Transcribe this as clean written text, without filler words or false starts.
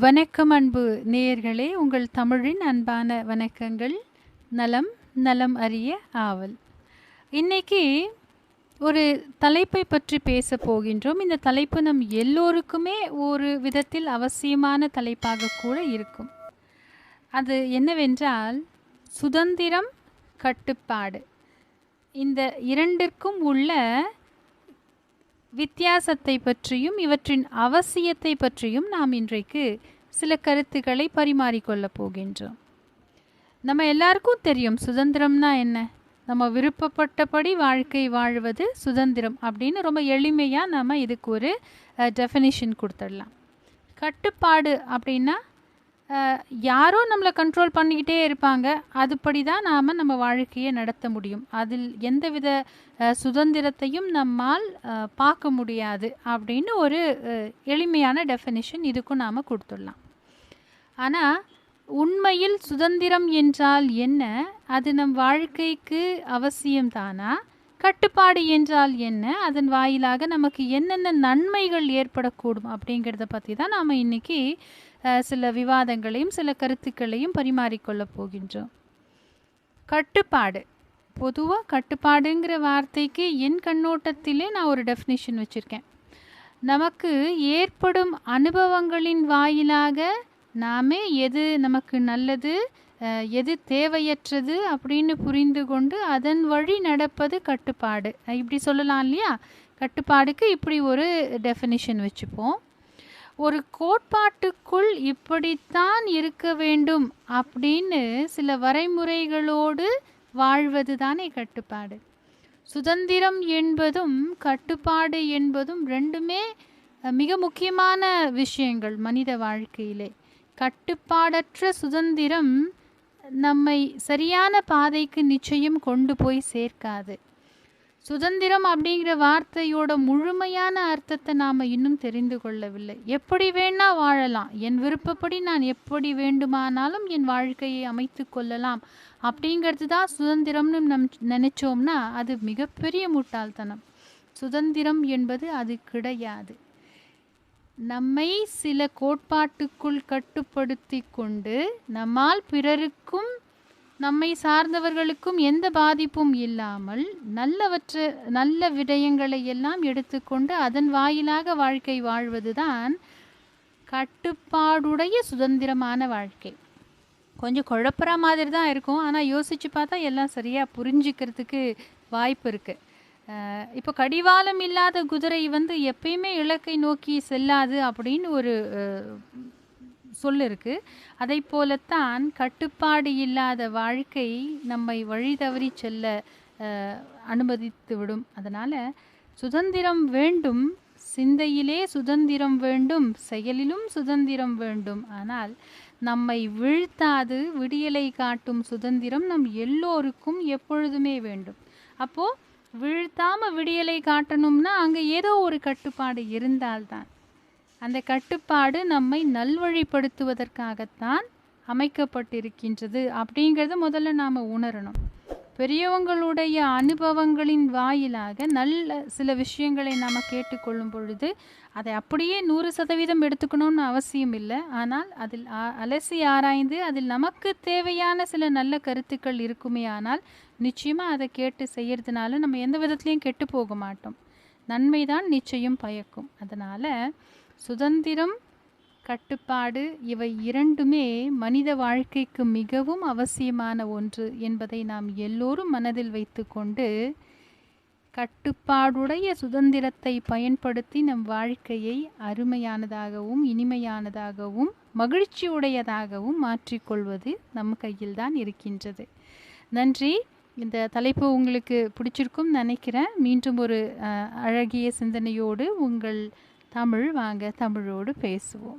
வணக்கம் அன்பு நேயர்களே, உங்கள் தமிழின் அன்பான வணக்கங்கள். நலம் நலம் அறிய ஆவல். இன்னைக்கு ஒரு தலைப்பை பற்றி பேச போகின்றோம். இந்த தலைப்பு நம் எல்லோருக்குமே ஒரு விதத்தில் அவசியமான தலைப்பாக கூட இருக்கும். அது என்னவென்றால் சுதந்திரம், கட்டுப்பாடு. இந்த இரண்டிற்கும் உள்ள வித்தியாசத்தை பற்றியும் இவற்றின் அவசியத்தை பற்றியும் நாம் இன்றைக்கு சில கருத்துக்களை பரிமாறிக்கொள்ளப் போகின்றோம். நம்ம எல்லாருக்கும் தெரியும் சுதந்திரம்னா என்ன. நம்ம விருப்பப்பட்டபடி வாழ்க்கை வாழ்வது சுதந்திரம் அப்படின்னு ரொம்ப எளிமையாக நம்ம இதுக்கு ஒரு டெஃபினிஷன் கொடுத்துடலாம். கட்டுப்பாடு அப்படின்னா யாரோ நம்மளை கண்ட்ரோல் பண்ணிக்கிட்டே இருப்பாங்க, அதுபடி தான் நாம் நம்ம வாழ்க்கையை நடத்த முடியும். அதில் எந்தவித சுதந்திரத்தையும் நம்மால் பார்க்க முடியாது அப்படின்னு ஒரு எளிமையான டெஃபினிஷன் இதுக்கும் நாம் கொடுத்துடலாம். ஆனால் உண்மையில் சுதந்திரம் என்றால் என்ன, அது நம் வாழ்க்கைக்கு அவசியம்தானா, கட்டுப்பாடு என்றால் என்ன, அதன் வாயிலாக நமக்கு என்னென்ன நன்மைகள் ஏற்படக்கூடும் அப்படிங்கிறத பற்றி தான் நாம் இன்றைக்கி சில விவாதங்களையும் சில கருத்துக்களையும் பரிமாறிக்கொள்ளப் போகின்றோம். கட்டுப்பாடு, பொதுவாக கட்டுப்பாடுங்கிற வார்த்தைக்கு என் கண்ணோட்டத்திலே நான் ஒரு டெஃபினிஷன் வச்சுருக்கேன். நமக்கு ஏற்படும் அனுபவங்களின் வாயிலாக நாமே எது நமக்கு நல்லது எது தேவையற்றது அப்படின்னு புரிந்து கொண்டு அதன் வழி நடப்பது கட்டுப்பாடு. இப்படி சொல்லலாம் இல்லையா? கட்டுப்பாடுக்கு இப்படி ஒரு டெஃபினிஷன் வச்சுப்போம். ஒரு கோட்பாட்டுக்குள் இப்படித்தான் இருக்க வேண்டும் அப்படின்னு சில வரைமுறைகளோடு வாழ்வது தானே கட்டுப்பாடு. சுதந்திரம் என்பதும் கட்டுப்பாடு என்பதும் ரெண்டுமே மிக முக்கியமான விஷயங்கள் மனித வாழ்க்கையிலே. கட்டுப்பாடற்ற சுதந்திரம் நம்மை சரியான பாதைக்கு நிச்சயம் கொண்டு போய் சேர்க்காது. சுதந்திரம் அப்படிங்கிற வார்த்தையோட முழுமையான அர்த்தத்தை நாம் இன்னும் தெரிந்து கொள்ளவில்லை. எப்படி வேணா வாழலாம், என் விருப்பப்படி நான் எப்படி வேண்டுமானாலும் என் வாழ்க்கையை அமைத்து கொள்ளலாம் அப்படிங்கிறது தான் சுதந்திரம்னு நினைச்சோம்னா அது மிகப்பெரிய முட்டாள்தனம். சுதந்திரம் என்பது அது கிடையாது. நம்மை சில கோட்பாட்டுக்குள் கட்டுப்படுத்தி கொண்டு நம்மால் பிறருக்கும் நம்மை சார்ந்தவர்களுக்கும் எந்த பாதிப்பும் இல்லாமல் நல்ல விடயங்களை எல்லாம் எடுத்துக்கொண்டு அதன் வாயிலாக வாழ்க்கை வாழ்வதுதான் கட்டுப்பாடுடைய சுதந்திரமான வாழ்க்கை. கொஞ்சம் குழப்பற மாதிரி தான் இருக்கும், ஆனால் யோசித்து பார்த்தா எல்லாம் சரியாக புரிஞ்சிக்கிறதுக்கு வாய்ப்பு இருக்குது. இப்போ கடிவாளம் இல்லாத குதிரை எப்பயுமே இலக்கை நோக்கி செல்லாது அப்படின்னு ஒரு சொல் இருக்குது. அதை போலத்தான் கட்டுப்பாடு இல்லாத வாழ்க்கை நம்மை வழி தவறி செல்ல அனுமதித்து விடும். அதனால் சுதந்திரம் வேண்டும், சிந்தையிலே சுதந்திரம் வேண்டும், செயலிலும் சுதந்திரம் வேண்டும். ஆனால் நம்மை வீழ்த்தாது விடியலை காட்டும் சுதந்திரம் நம் எல்லோருக்கும் எப்பொழுதுமே வேண்டும். அப்போது வீழ்த்தாமல் விடியலை காட்டணும்னா அங்கே ஏதோ ஒரு கட்டுப்பாடு இருந்தால்தான். அந்த கட்டுப்பாடு நம்மை நல்வழிப்படுத்துவதற்காகத்தான் அமைக்கப்பட்டிருக்கின்றது அப்படிங்கிறத முதல்ல நாம் உணரணும். பெரியவங்களுடைய அனுபவங்களின் வாயிலாக நல்ல சில விஷயங்களை நாம் கேட்டுக்கொள்ளும் பொழுது அதை அப்படியே 100% எடுத்துக்கணும்னு அவசியம் இல்லை. ஆனால் அதில் அலசி ஆராய்ந்து அதில் நமக்கு தேவையான சில நல்ல கருத்துக்கள் இருக்குமே ஆனால் நிச்சயமாக அதை கேட்டு செய்யறதுனால நம்ம எந்த விதத்துலையும் கெட்டு போக மாட்டோம். நன்மைதான் நிச்சயம் பயக்கும். அதனால் சுதந்திரம், கட்டுப்பாடு இவை இரண்டுமே மனித வாழ்க்கைக்கு மிகவும் அவசியமான ஒன்று என்பதை நாம் எல்லோரும் மனதில் வைத்து கொண்டு கட்டுப்பாடுடைய சுதந்திரத்தை பயன்படுத்தி நம் வாழ்க்கையை அருமையானதாகவும் இனிமையானதாகவும் மகிழ்ச்சியுடையதாகவும் மாற்றிக்கொள்வது நம் கையில்தான் இருக்கின்றது. நன்றி. இந்த தலைப்பு உங்களுக்கு பிடிச்சிருக்கும் நினைக்கிறேன். மீண்டும் ஒரு அழகிய சிந்தனையோடு உங்கள் தமிழ் வாங்க தமிழோடு பேசுவோம்.